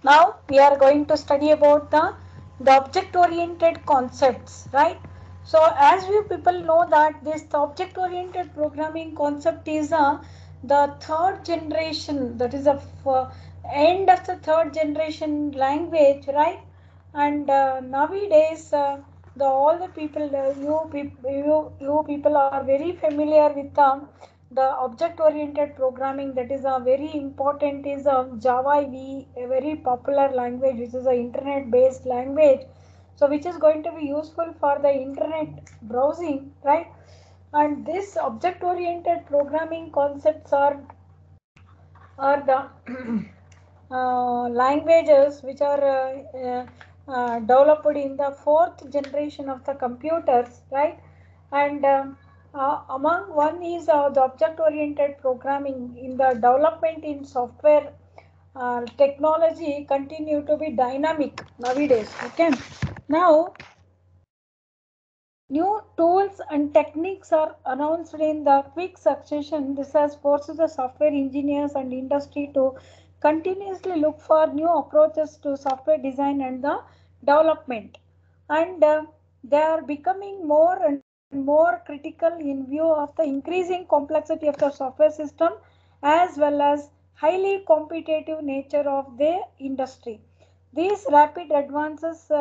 Now we are going to study about the object oriented concepts, right? So as you people know that this object oriented programming concept is the third generation, that is the end of the third generation language, right? And nowadays the all the people you people are very familiar with the object oriented programming. That is a very important is Java EE, a very popular language which is a internet based language, so which is going to be useful for the internet browsing, right? And this object oriented programming concepts are the languages which are developed in the fourth generation of the computers, right? And among one is the object oriented programming in the development in software technology continue to be dynamic nowadays. Okay, now new tools and techniques are announced in the quick succession. This has forced the software engineers and industry to continuously look for new approaches to software design and the development. And they are becoming more and more critical in view of the increasing complexity of the software system as well as highly competitive nature of the industry. These rapid advances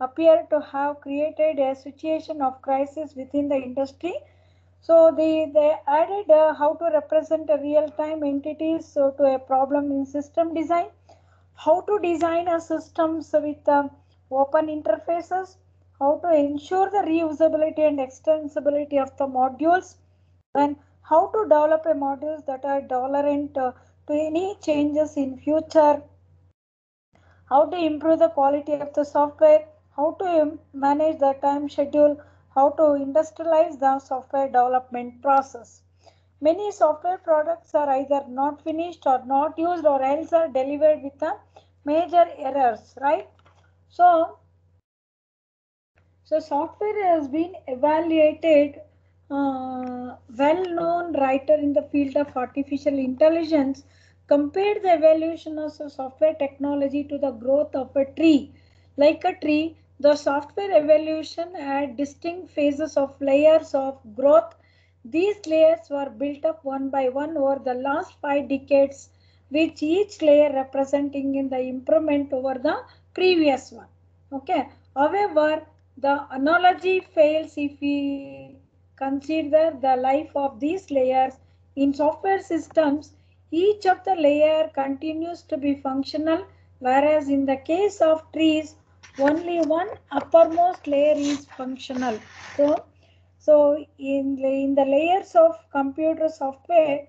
appear to have created a situation of crisis within the industry. So they added how to represent a real-time entities so to a problem in system design, how to design a systems with open interfaces, how to ensure the reusability and extensibility of the modules, and how to develop a modules that are tolerant to any changes in future, how to improve the quality of the software, how to manage the time schedule, how to industrialize the software development process. Many software products are either not finished or not used or else are delivered with a major errors, right? So, so software has been evaluated. Well-known writer in the field of artificial intelligence compared the evolution of software technology to the growth of a tree. Like a tree, the software evolution had distinct phases of layers of growth. These layers were built up one by one over the last 5 decades, which each layer representing in the improvement over the previous one. Okay. However, the analogy fails if we consider the life of these layers. In software systems, each of the layer continues to be functional, whereas in the case of trees, only one uppermost layer is functional. So in the layers of computer software,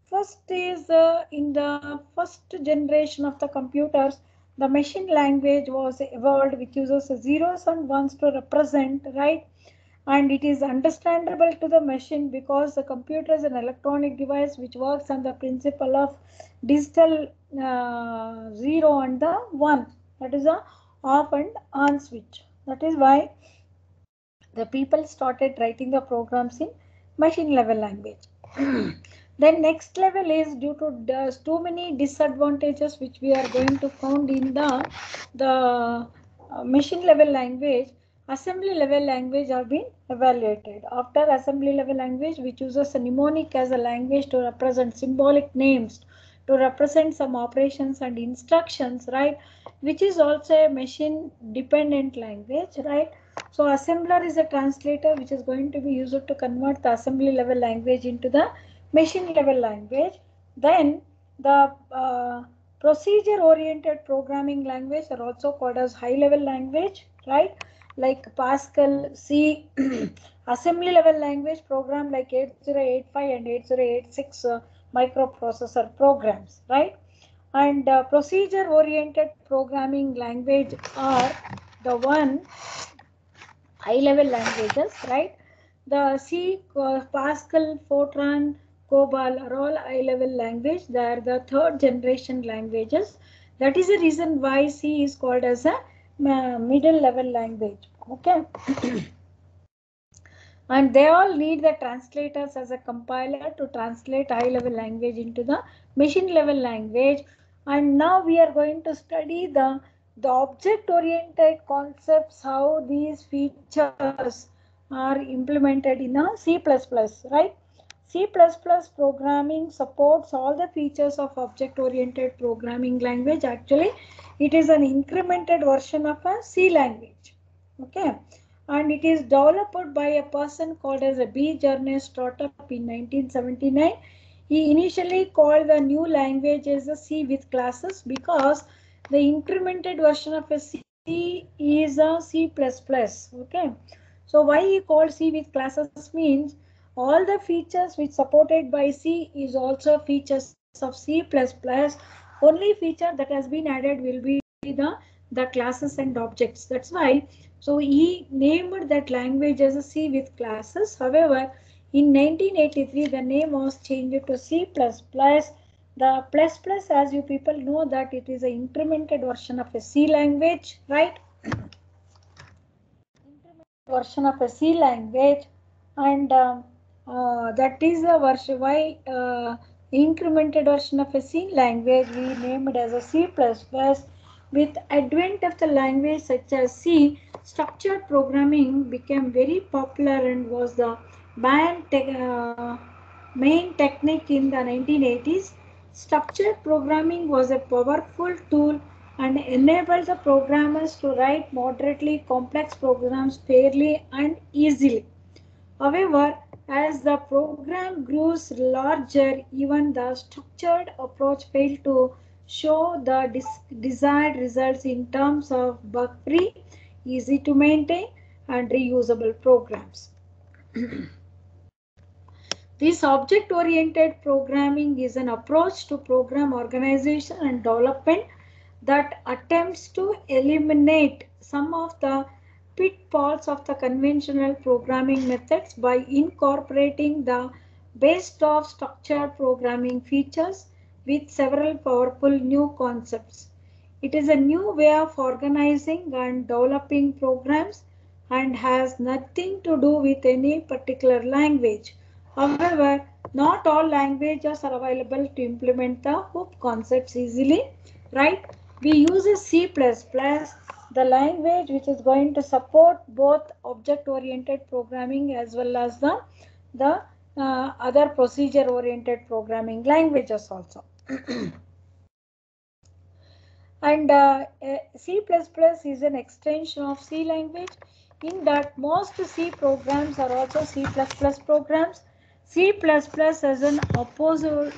first is in the first generation of the computers, the machine language was evolved which uses zeros and ones to represent, right? And it is understandable to the machine because the computer is an electronic device which works on the principle of digital 0 and the 1, that is a off and on switch. That is why the people started writing the programs in machine level language. Then next level is due to too many disadvantages which we are going to found in the machine level language. Assembly level language have been evaluated. After assembly level language, we chooses a mnemonic as a language to represent symbolic names, to represent some operations and instructions, right? Which is also a machine dependent language, right? So assembler is a translator which is going to be used to convert the assembly level language into the machine level language. Then the procedure oriented programming language are also called as high level language, right? Like Pascal, C, assembly level language program like 8085 and 8086 microprocessor programs, right? And procedure oriented programming language are the one high level languages, right? The C, Pascal, Fortran, COBOL are all high level language. They are the third generation languages. That is the reason why C is called as a middle level language. Okay. And they all need the translators as a compiler to translate high level language into the machine level language. And now we are going to study the object oriented concepts, how these features are implemented in a C++, right? C++ programming supports all the features of object oriented programming language. Actually, it is an incremented version of a C language. Okay. And it is developed by a person called as a B. Journey startup in 1979. He initially called the new language as a C with classes because the incremented version of a C is a C++. Okay. So why he called C with classes means all the features which supported by C is also features of C++. Only feature that has been added will be the classes and objects. That's why so he named that language as a C with classes. However, in 1983, the name was changed to C++. The plus plus, as you people know, that it is an incremented version of a C language, right? Incremented version of a C language, and that is the version why incremented version of a C language we named as a C++. With advent of the language such as C, structured programming became very popular and was the main technique in the 1980s. Structured programming was a powerful tool and enabled the programmers to write moderately complex programs fairly and easily. However, as the program grows larger, even the structured approach failed to show the desired results in terms of bug-free, easy to maintain, and reusable programs. This object-oriented programming is an approach to program organization and development that attempts to eliminate some of the pitfalls of the conventional programming methods by incorporating the best of structured programming features with several powerful new concepts. It is a new way of organizing and developing programs and has nothing to do with any particular language. However, not all languages are available to implement the hoop concepts easily, right? We use a C++, the language which is going to support both object-oriented programming as well as the other procedure-oriented programming languages also. And C++ is an extension of C language in that most C programs are also C++ programs. C++ is an opposite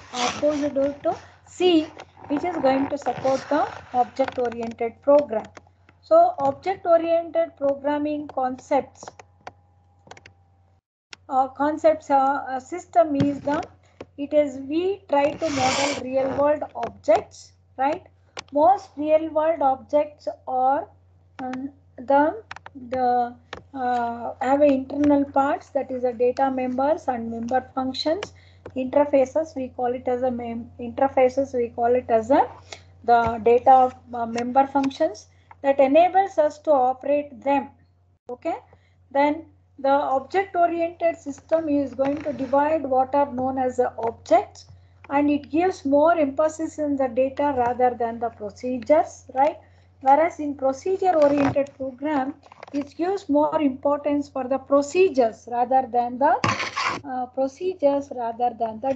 to C, which is going to support the object-oriented program. So object-oriented programming concepts system is we try to model real world objects, right? Most real world objects are have internal parts, that is the data members and member functions. Interfaces we call it as a the data member functions that enables us to operate them. Okay, then the object-oriented system is going to divide what are known as the objects, and it gives more emphasis in the data rather than the procedures, right? Whereas in procedure-oriented program, it gives more importance for the procedures rather than the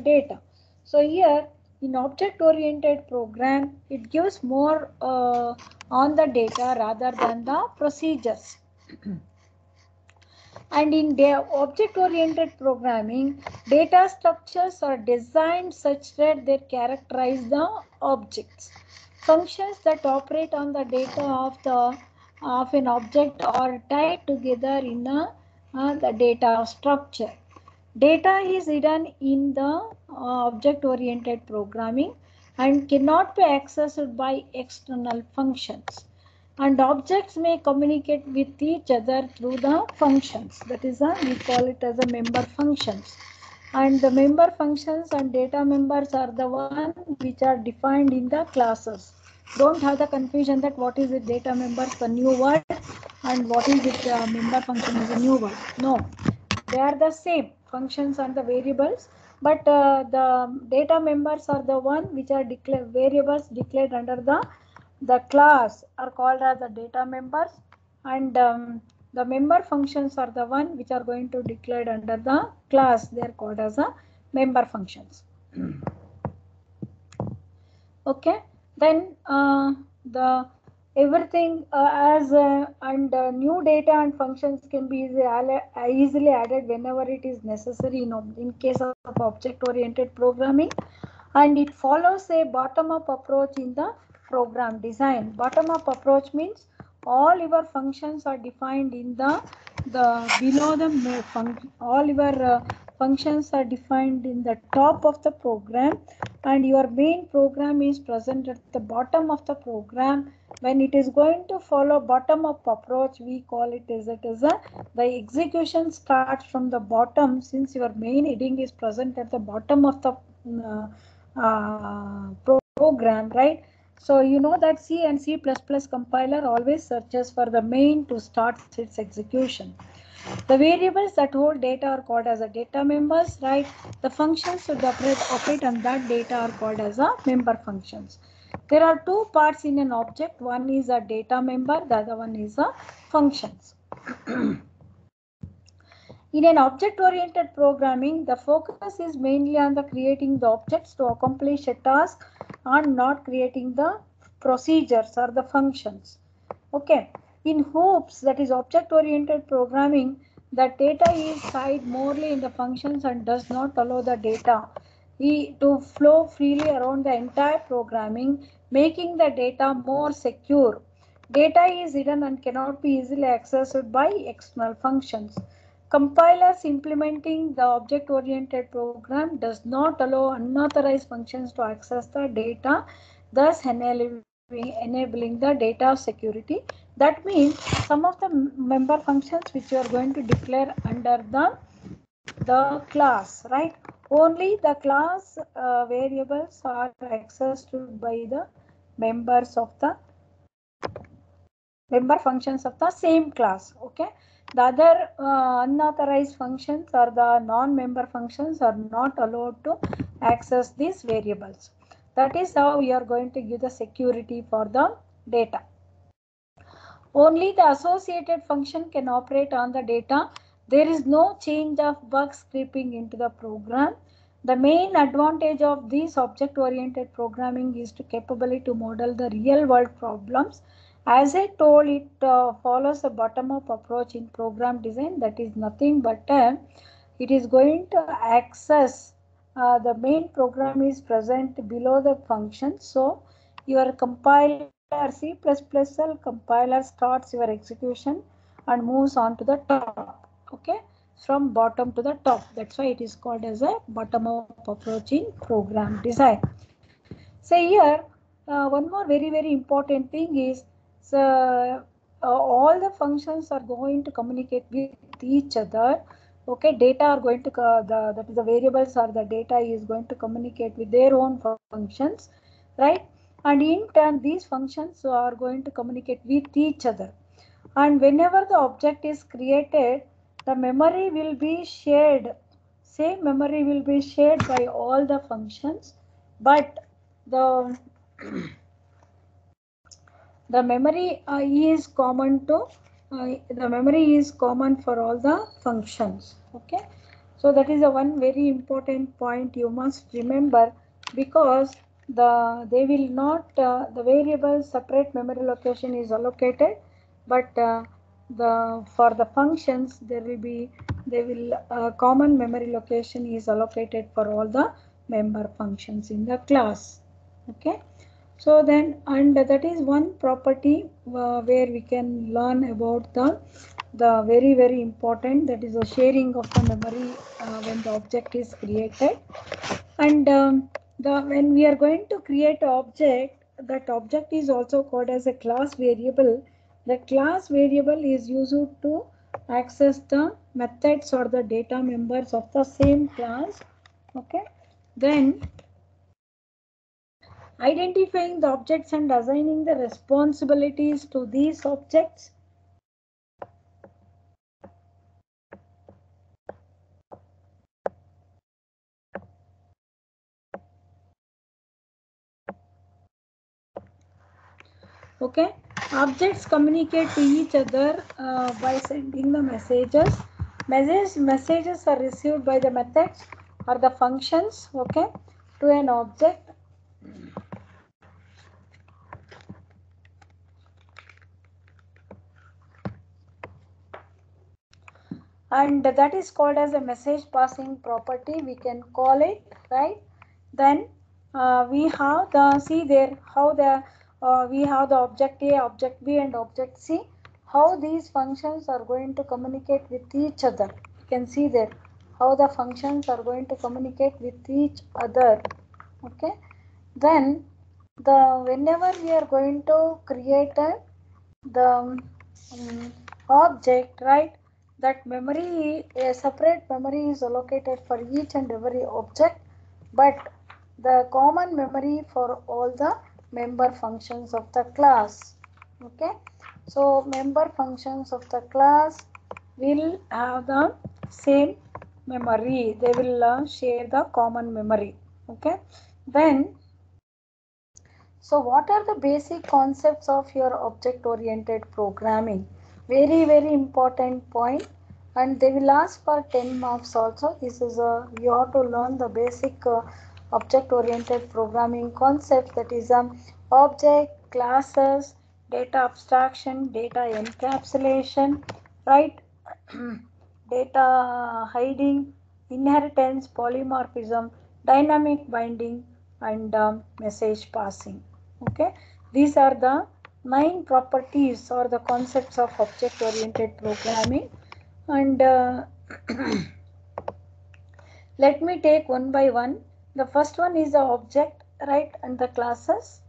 data. So here in object-oriented program, it gives more on the data rather than the procedures. And in object-oriented programming, data structures are designed such that they characterize the objects. Functions that operate on the data of an object are tied together in the data structure. Data is hidden in the object-oriented programming and cannot be accessed by external functions. And objects may communicate with each other through the functions. That is, we call it as a member functions. And the member functions and data members are the ones which are defined in the classes. Don't have the confusion that what is it data members, the new word, and what is it member function is a new word. No, they are the same functions and the variables, but the data members are the one which are declared variables declared under the class are called as the data members, and the member functions are the one which are going to declared under the class. They are called as the member functions. Okay, then the everything as and new data and functions can be easily added whenever it is necessary in case of object oriented programming, and it follows a bottom up approach in the program design. Bottom up approach means all your functions are defined in the below the function, all your functions are defined in the top of the program, and your main program is present at the bottom of the program. When it is going to follow bottom up approach, we call it as the execution starts from the bottom, since your main heading is present at the bottom of the program, right? So you know that C and C++ compiler always searches for the main to start its execution. The variables that hold data are called as a data members, right? The functions should operate on that data are called as a member functions. There are two parts in an object. One is a data member, the other one is a functions. In an object-oriented programming, the focus is mainly on the creating the objects to accomplish a task and not creating the procedures or the functions. Okay. In hoops, that is object-oriented programming, the data is tied morely in the functions and does not allow the data to flow freely around the entire programming, making the data more secure. Data is hidden and cannot be easily accessed by external functions. Compilers implementing the object-oriented program does not allow unauthorized functions to access the data, thus enabling the data security. That means some of the member functions which you are going to declare under the class, right? Only the class variables are accessed by the members of the member functions of the same class. Okay, the other unauthorized functions or the non-member functions are not allowed to access these variables. That is how we are going to give the security for the data. Only the associated function can operate on the data. There is no change of bugs creeping into the program. The main advantage of this object-oriented programming is to capability to model the real-world problems. As I told, it follows a bottom-up approach in program design. That is nothing but it is going to access the main program is present below the function. So your compiler C++ compiler starts your execution and moves on to the top. Okay, from bottom to the top. That's why it is called as a bottom-up approach in program design. So here, one more very important thing is, all the functions are going to communicate with each other. Okay, data are going to that is the variables or the data is going to communicate with their own functions, right? And in turn, these functions are going to communicate with each other. And whenever the object is created, the memory will be shared. Same memory will be shared by all the functions, but the memory is common to the memory is common for all the functions. Okay, so that is a one very important point you must remember, because they will not the variable separate memory location is allocated, but for the functions there will common memory location is allocated for all the member functions in the class. Okay, so then, and that is one property where we can learn about the very important, that is the sharing of the memory when the object is created. And when we are going to create an object, that object is also called as a class variable. The class variable is used to access the methods or the data members of the same class. Okay, then Identifying the objects and assigning the responsibilities to these objects. Okay, objects communicate to each other by sending the messages. Messages are received by the methods or the functions, okay, to an object. And that is called as a message passing property, we can call it, right? Then we have the, see there how the we have the object A, object B and object C, how these functions are going to communicate with each other. You can see there how the functions are going to communicate with each other. Okay, then whenever we are going to create the object, right, that memory, a separate memory is allocated for each and every object, but the common memory for all the member functions of the class. Okay, so member functions of the class will have the same memory, they will share the common memory. Okay, then so what are the basic concepts of your object-oriented programming? Very, very important point, and they will ask for 10 marks also. This is you have to learn the basic object-oriented programming concepts, that is object, classes, data abstraction, data encapsulation, right? Data hiding, inheritance, polymorphism, dynamic binding, and message passing. Okay, these are the 9 properties or the concepts of object oriented programming. And let me take one by one. The first one is the object, right, and the classes.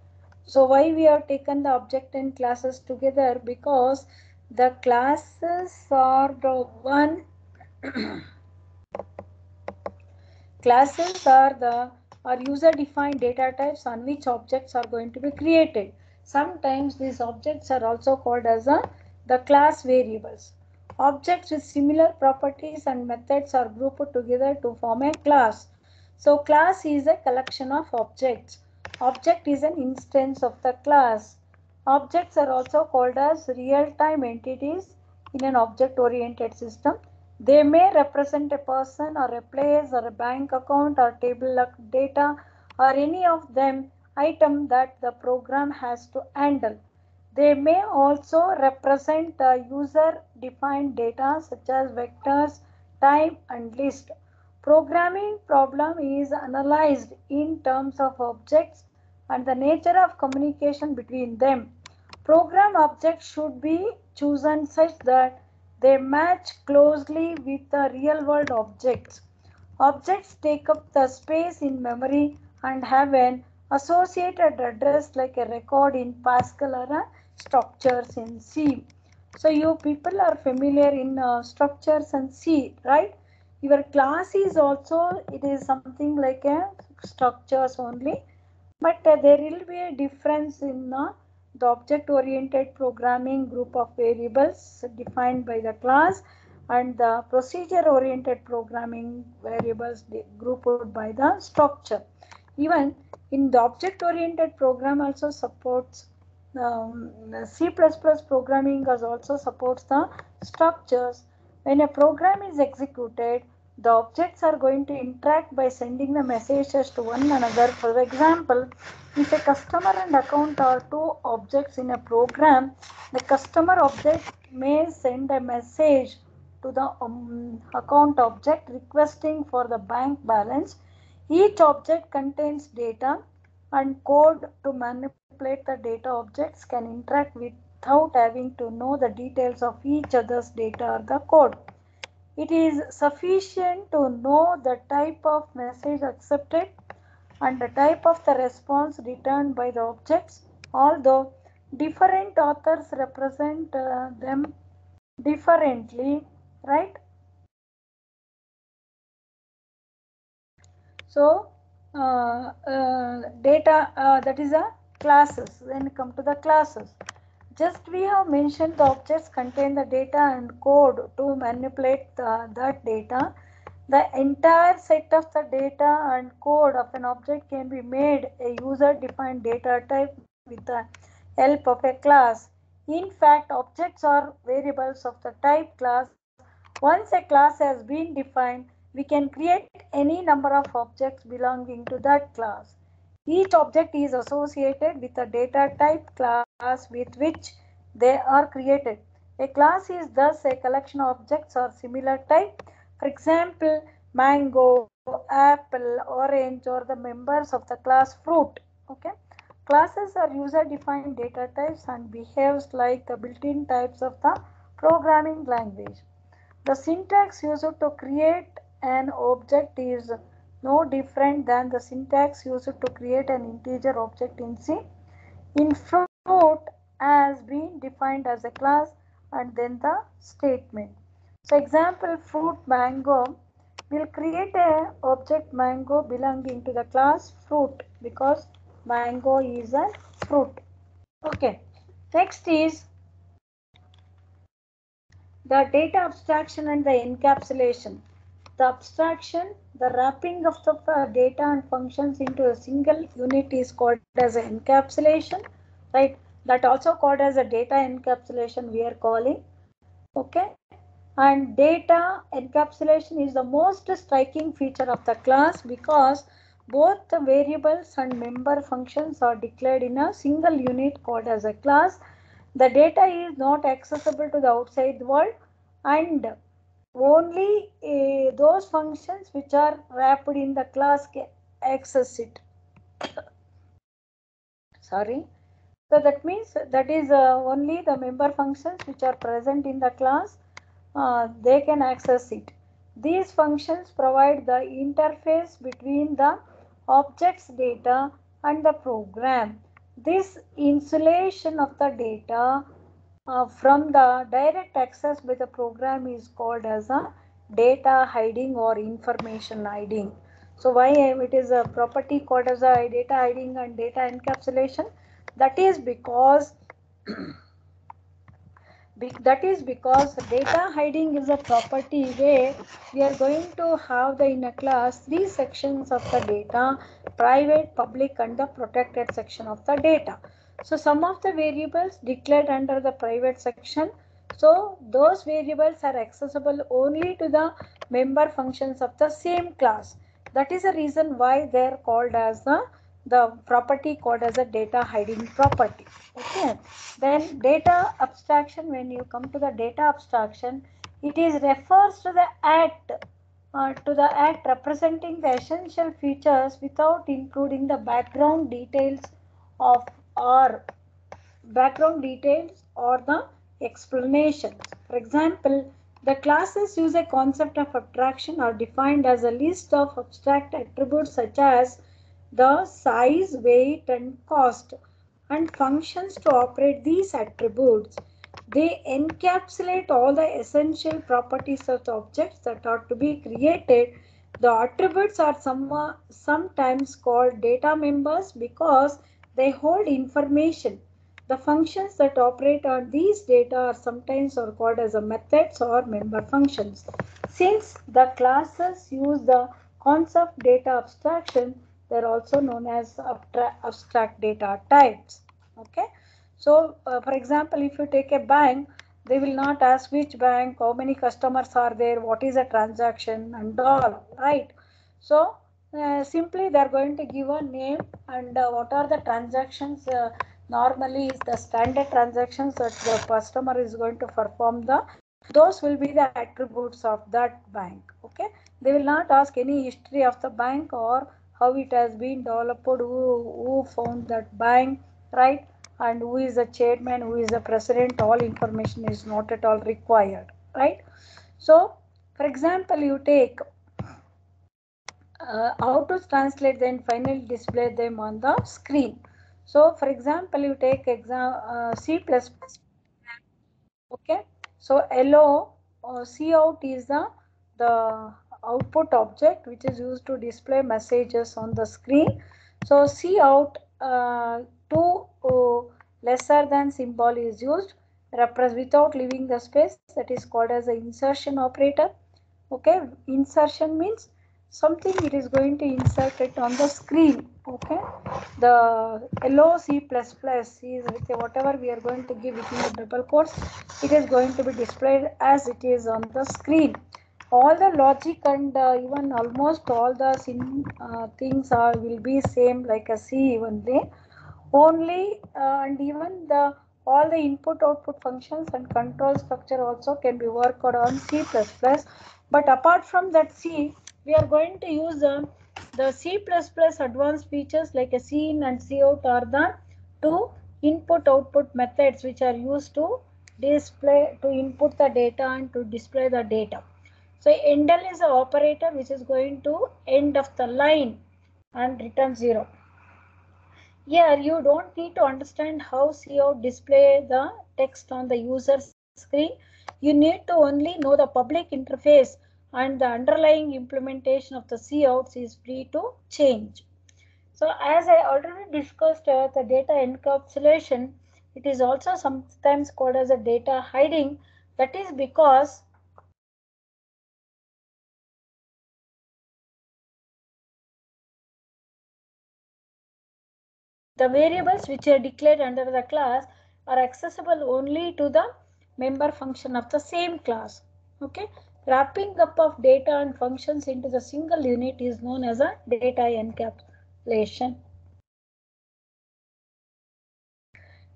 So why we have taken the object and classes together? Because the classes are the one classes are user defined data types on which objects are going to be created. Sometimes these objects are also called as the class variables. Objects with similar properties and methods are grouped together to form a class. So class is a collection of objects. Object is an instance of the class. Objects are also called as real-time entities in an object-oriented system. They may represent a person or a place or a bank account or table of data or any of them item that the program has to handle. They may also represent user-defined data such as vectors, time and list. Programming problem is analyzed in terms of objects and the nature of communication between them. Program objects should be chosen such that they match closely with the real-world objects. Objects take up the space in memory and have an associated address like a record in Pascal or structures in C. So you people are familiar in structures and C, right? Your class is also, it is something like a structures only, but there will be a difference in the object oriented programming group of variables defined by the class and the procedure oriented programming variables grouped by the structure. Even in the object oriented program also supports C++ programming also supports the structures. When a program is executed, the objects are going to interact by sending the messages to one another. For example, if a customer and account are two objects in a program, the customer object may send a message to the account object requesting for the bank balance. Each object contains data and code to manipulate the data. Objects can interact without having to know the details of each other's data or the code. It is sufficient to know the type of message accepted and the type of the response returned by the objects, although different authors represent them differently, right? So data, that is a classes. When you come to the classes, just we have mentioned the objects contain the data and code to manipulate that data. The entire set of the data and code of an object can be made a user defined data type with the help of a class. In fact, objects are variables of the type class. Once a class has been defined, we can create any number of objects belonging to that class. Each object is associated with a data type class with which they are created. A class is thus a collection of objects or similar type. For example, mango, apple, orange, or the members of the class fruit. Okay. Classes are user defined data types and behaves like the built-in types of the programming language. The syntax used to create an object is no different than the syntax used to create an integer object in C. In fruit has been defined as a class and then the statement. So example, fruit mango will create a object mango belonging to the class fruit because mango is a fruit. Okay. Next is the data abstraction and the encapsulation. The abstraction, the wrapping of the data and functions into a single unit is called as an encapsulation, right? That also called as a data encapsulation we are calling. Okay. And data encapsulation is the most striking feature of the class because both the variables and member functions are declared in a single unit called as a class. The data is not accessible to the outside world and only those functions which are wrapped in the class can access it. Sorry. So that means that is only the member functions which are present in the class, they can access it. These functions provide the interface between the object's data and the program. This insulation of the data from the direct access by the program is called as a data hiding or information hiding. So why it is a property called as a data hiding and data encapsulation? That is because data hiding is a property where we are going to have the in a class three sections of the data: private, public, and the protected section of the data. So some of the variables declared under the private section, so those variables are accessible only to the member functions of the same class. That is the reason why they are called as the property called as a data hiding property. Okay. Then data abstraction, when you come to the data abstraction, it is refers to the act representing the essential features without including the background details of or the explanations. For example, the classes use a concept of abstraction are defined as a list of abstract attributes such as the size, weight, and cost, and functions to operate these attributes. They encapsulate all the essential properties of the objects that are to be created. The attributes are sometimes called data members because they hold information. The functions that operate on these data are sometimes are called as a methods or member functions. Since the classes use the concept data abstraction, they are also known as abstract data types. Okay. So, for example, if you take a bank, they will not ask which bank, how many customers are there, what is a transaction, and all, right? So, simply they are going to give a name and what are the transactions. Normally, is the standard transactions that the customer is going to perform. Those will be the attributes of that bank. Okay, they will not ask any history of the bank or how it has been developed, who found that bank, right? And who is the chairman, who is the president, all information is not at all required, right? So, for example, you take how to translate them, finally display them on the screen. So, for example, you take C++, okay? So, LO, C out is the output object which is used to display messages on the screen. So cout to lesser than symbol is used without leaving the space, that is called as the insertion operator. Okay, insertion means something it is going to insert it on the screen. Okay, the yellow C++ is with whatever we are going to give within the double quotes, it is going to be displayed as it is on the screen. All the logic and even almost all the things will be same like a C only and even the all the input output functions and control structure also can be worked on C++. But apart from that C, we are going to use the C++ advanced features like a cin and cout are the two input output methods which are used to display, to input the data and to display the data. So endl is the operator which is going to end of the line and return 0. Here you don't need to understand how cout display the text on the user screen. You need to only know the public interface, and the underlying implementation of the couts is free to change. So as I already discussed the data encapsulation, it is also sometimes called as a data hiding. That is because the variables which are declared under the class are accessible only to the member function of the same class. Okay, wrapping up of data and functions into the single unit is known as a data encapsulation.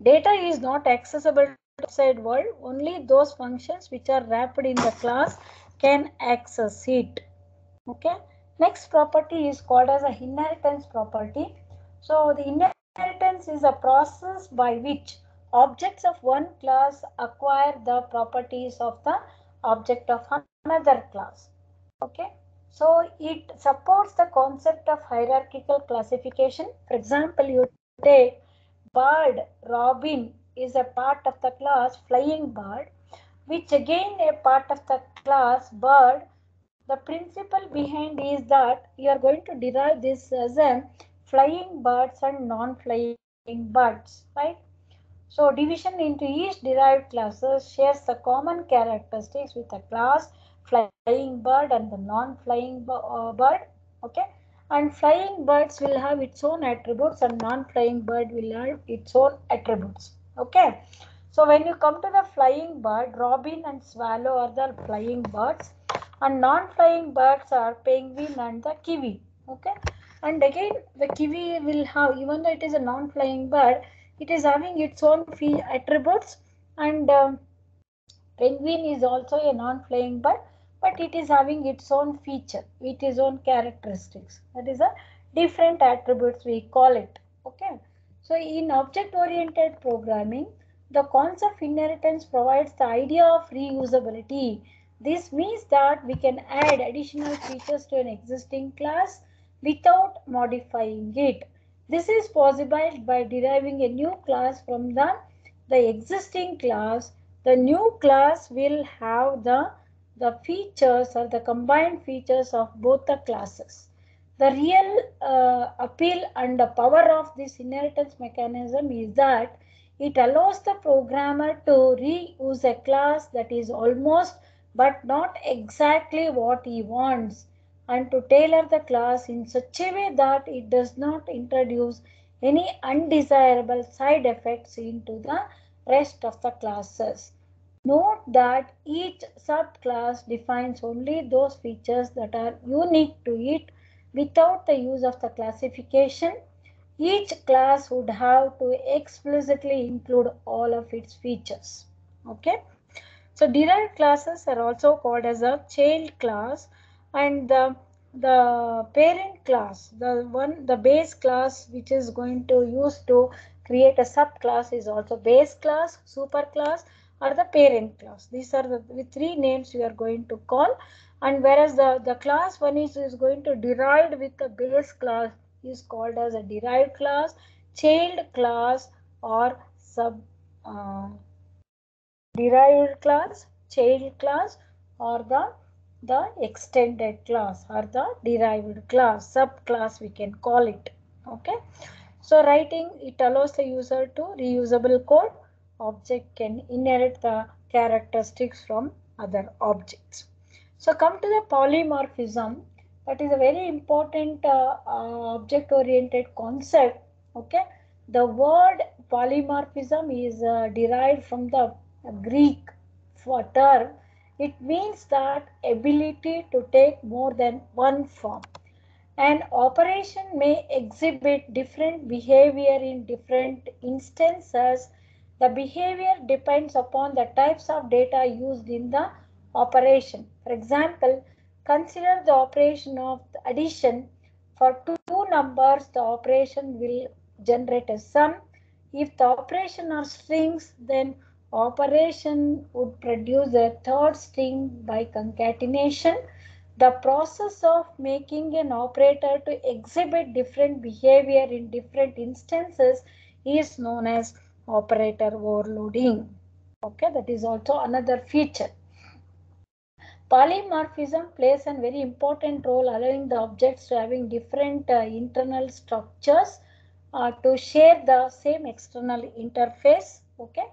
Data is not accessible to the outside world. Only those functions which are wrapped in the class can access it. Okay. Next property is called as a inheritance property. So the inheritance is a process by which objects of one class acquire the properties of the object of another class. Okay. So it supports the concept of hierarchical classification. For example, you take bird Robin is a part of the class flying bird, which again a part of the class bird. The principle behind is that you are going to derive this as a flying birds and non-flying birds, right? So division into each derived classes shares the common characteristics with the class flying bird and the non-flying bird. Okay, and flying birds will have its own attributes and non-flying bird will have its own attributes. Okay, so when you come to the flying bird, robin and swallow are the flying birds, and non-flying birds are penguin and the kiwi. Okay, and again the kiwi will have, even though it is a non-flying bird, it is having its own attributes, and penguin is also a non-flying bird, but it is having its own feature, its own characteristics. That is a different attributes we call it. Okay. So in object-oriented programming, the concept of inheritance provides the idea of reusability. This means that we can add additional features to an existing class without modifying it. This is possible by deriving a new class from the existing class. The new class will have the features or the combined features of both the classes. The real appeal and the power of this inheritance mechanism is that it allows the programmer to reuse a class that is almost but not exactly what he wants, and to tailor the class in such a way that it does not introduce any undesirable side effects into the rest of the classes. Note that each subclass defines only those features that are unique to it without the use of the classification. Each class would have to explicitly include all of its features. Okay. So derived classes are also called as a child class, and the parent class, the base class which is going to use to create a subclass is also base class, super class, or the parent class. These are the three names we are going to call, and whereas the class one is going to derived with the base class is called as a derived class, child class, or derived class, child class, or the the extended class or the derived class, subclass we can call it. Okay. So writing, it allows the user to reusable code. Object can inherit the characteristics from other objects. So come to the polymorphism. That is a very important object-oriented concept. Okay, the word polymorphism is derived from the Greek term. It means that ability to take more than one form. An operation may exhibit different behavior in different instances. The behavior depends upon the types of data used in the operation. For example, consider the operation of addition. For two numbers, the operation will generate a sum. If the operation are strings, then operation would produce a third string by concatenation. The process of making an operator to exhibit different behavior in different instances is known as operator overloading. Okay, that is also another feature. Polymorphism plays a very important role, allowing the objects to having different internal structures to share the same external interface. Okay,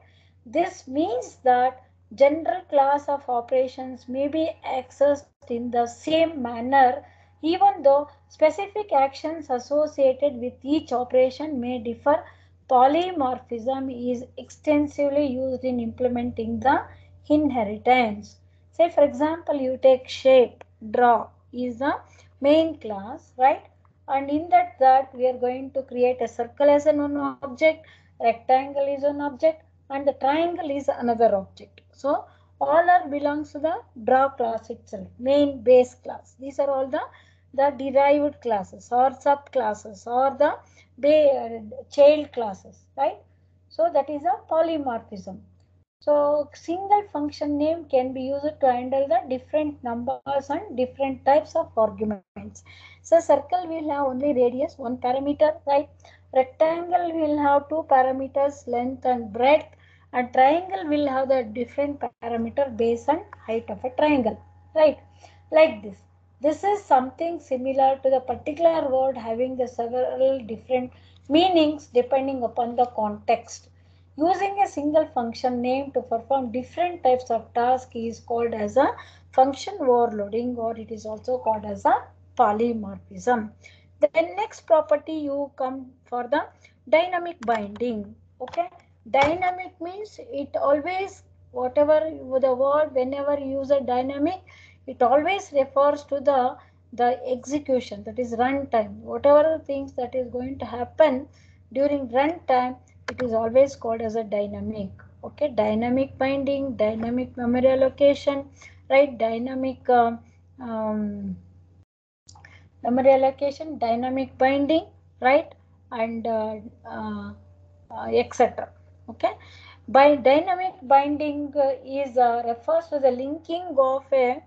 this means that general class of operations may be accessed in the same manner, even though specific actions associated with each operation may differ. Polymorphism is extensively used in implementing the inheritance. Say for example, you take shape, draw is the main class, right? And in that we are going to create a circle as an one object, rectangle is an object, and the triangle is another object. So all are belongs to the draw class itself, main base class. These are all the derived classes or subclasses or the child classes, right? So that is a polymorphism. So single function name can be used to handle the different numbers and different types of arguments. So circle will have only radius, one parameter, right? Rectangle will have two parameters, length and breadth, and triangle will have the different parameter, base and height of a triangle, right? Like this. This is something similar to the particular word having the several different meanings depending upon the context. Using a single function name to perform different types of tasks is called as a function overloading, or it is also called as a polymorphism. Then next property you come for the dynamic binding. Okay, dynamic means it always, whatever the word, whenever you use a dynamic, it always refers to the execution, that is runtime. Whatever things that is going to happen during runtime, it is always called as a dynamic. Okay, dynamic binding, dynamic memory allocation, right? Dynamic memory allocation, dynamic binding, right? And etc. Okay, by dynamic binding is refers to the linking of a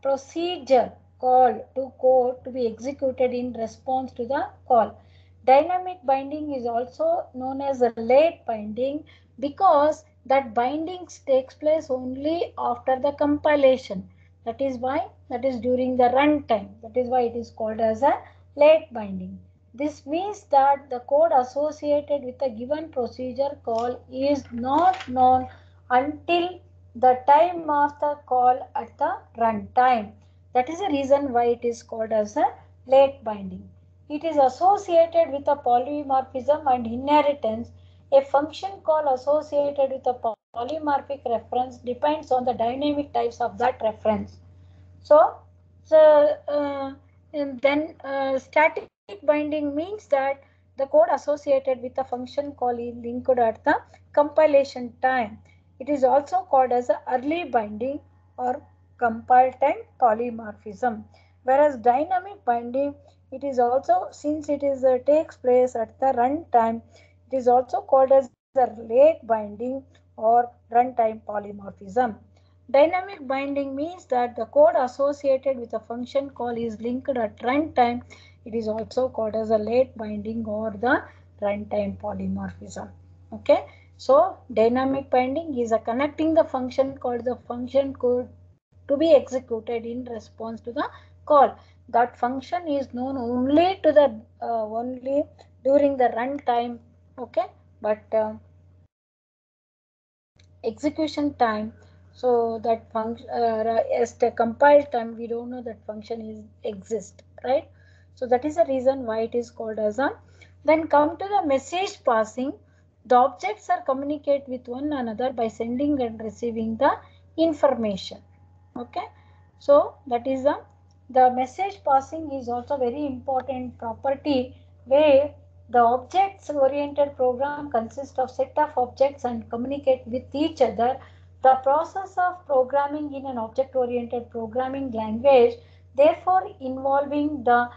procedure call to code to be executed in response to the call. Dynamic binding is also known as a late binding because that binding takes place only after the compilation. That is why, that is during the runtime. That is why it is called as a late binding. This means that the code associated with a given procedure call is not known until the time of the call at the runtime. That is the reason why it is called as a late binding. It is associated with a polymorphism and inheritance. A function call associated with a polymorphic reference depends on the dynamic types of that reference. And then static binding means that the code associated with a function call is linked at the compilation time. It is also called as a early binding or compile time polymorphism. Whereas dynamic binding, it is also, since it is takes place at the runtime, it is also called as a late binding or runtime polymorphism. Dynamic binding means that the code associated with a function call is linked at runtime. It is also called as a late binding or the runtime polymorphism. Okay, so dynamic binding is a connecting the function called the function code to be executed in response to the call. That function is known only to the only during the runtime, okay, but execution time, so that function as the compile time, we don't know that function is exist, right? So that is the reason why it is called as a. Then come to the message passing. The objects are communicate with one another by sending and receiving the information, okay. So that is the message passing is also very important property, where the objects oriented program consists of set of objects and communicate with each other. The process of programming in an object oriented programming language therefore involving the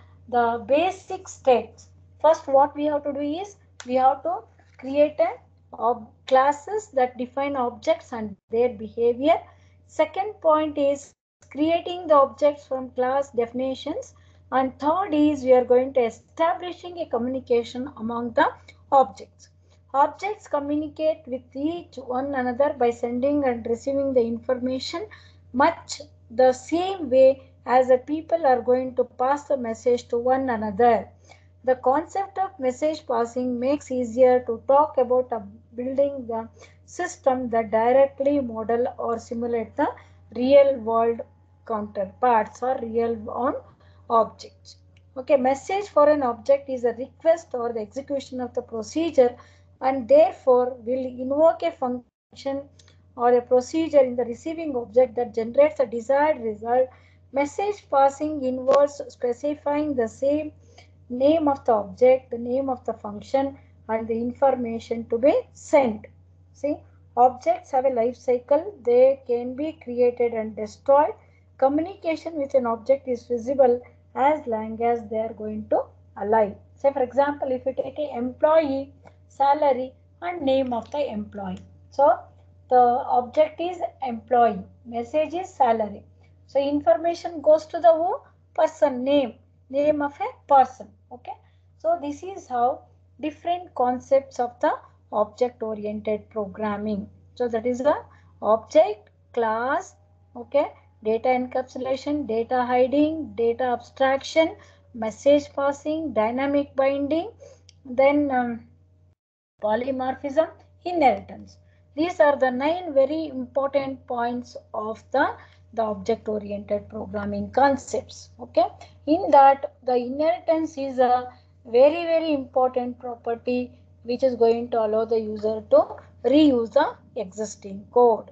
basic steps. First what we have to do is we have to create a classes that define objects and their behavior. Second point is creating the objects from class definitions, and third is we are going to establishing a communication among the objects. Objects communicate with each one another by sending and receiving the information much the same way as the people are going to pass the message to one another. The concept of message passing makes easier to talk about building the system that directly model or simulate the real world counterparts or real on objects. Okay, message for an object is a request or the execution of the procedure, and therefore will invoke a function or a procedure in the receiving object that generates a desired result. Message passing involves specifying the same name of the object, the name of the function, and the information to be sent. See, objects have a life cycle. They can be created and destroyed. Communication with an object is feasible as long as they are going to alive. Say for example, if you take an employee, salary, and name of the employee. So the object is employee, message is salary. So information goes to the who? Person, name of a person, okay. So this is how different concepts of the object oriented programming. So that is the object, class, okay, data encapsulation, data hiding, data abstraction, message passing, dynamic binding, then polymorphism, inheritance. These are the 9 very important points of the object oriented programming concepts, okay. In that, the inheritance is a very important property which is going to allow the user to reuse the existing code.